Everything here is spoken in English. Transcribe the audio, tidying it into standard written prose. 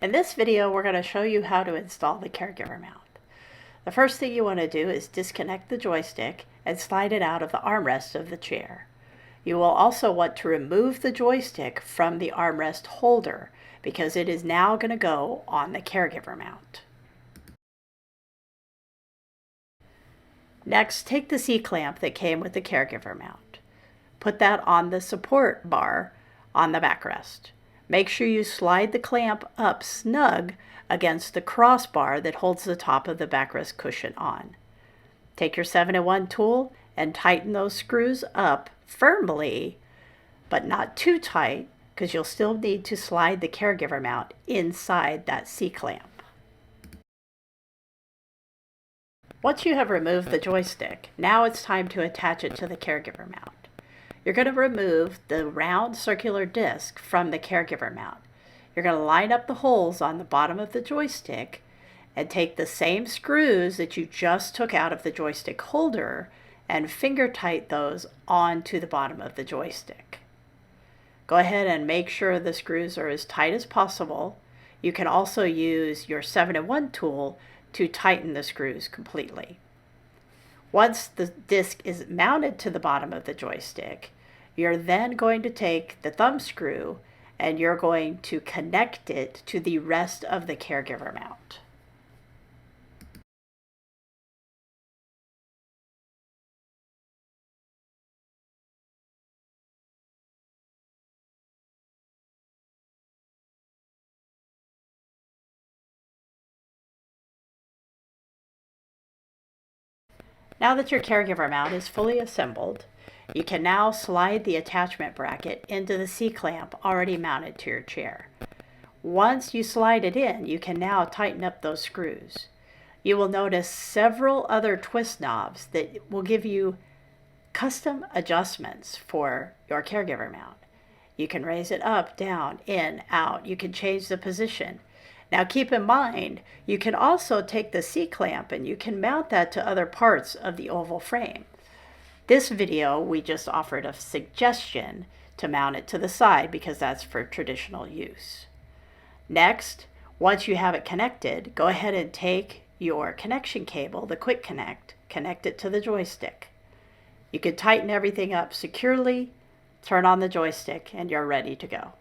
In this video, we're going to show you how to install the Caregiver mount. The first thing you want to do is disconnect the joystick and slide it out of the armrest of the chair. You will also want to remove the joystick from the armrest holder because it is now going to go on the Caregiver mount. Next, take the C-clamp that came with the Caregiver mount. Put that on the support bar on the backrest. Make sure you slide the clamp up snug against the crossbar that holds the top of the backrest cushion on. Take your 7-in-1 tool and tighten those screws up firmly, but not too tight, because you'll still need to slide the Caregiver mount inside that C-clamp. Once you have removed the joystick, now it's time to attach it to the Caregiver mount. You're going to remove the round circular disc from the Caregiver mount. You're going to line up the holes on the bottom of the joystick and take the same screws that you just took out of the joystick holder and finger tight those onto the bottom of the joystick. Go ahead and make sure the screws are as tight as possible. You can also use your 7-in-1 tool to tighten the screws completely. Once the disc is mounted to the bottom of the joystick, you're then going to take the thumb screw and you're going to connect it to the rest of the Caregiver mount. Now that your Caregiver mount is fully assembled, you can now slide the attachment bracket into the C-clamp already mounted to your chair. Once you slide it in, you can now tighten up those screws. You will notice several other twist knobs that will give you custom adjustments for your Caregiver mount. You can raise it up, down, in, out. You can change the position. Now keep in mind, you can also take the C-clamp and you can mount that to other parts of the oval frame. This video, we just offered a suggestion to mount it to the side because that's for traditional use. Next, once you have it connected, go ahead and take your connection cable, the Quick Connect, connect it to the joystick. You can tighten everything up securely, turn on the joystick, and you're ready to go.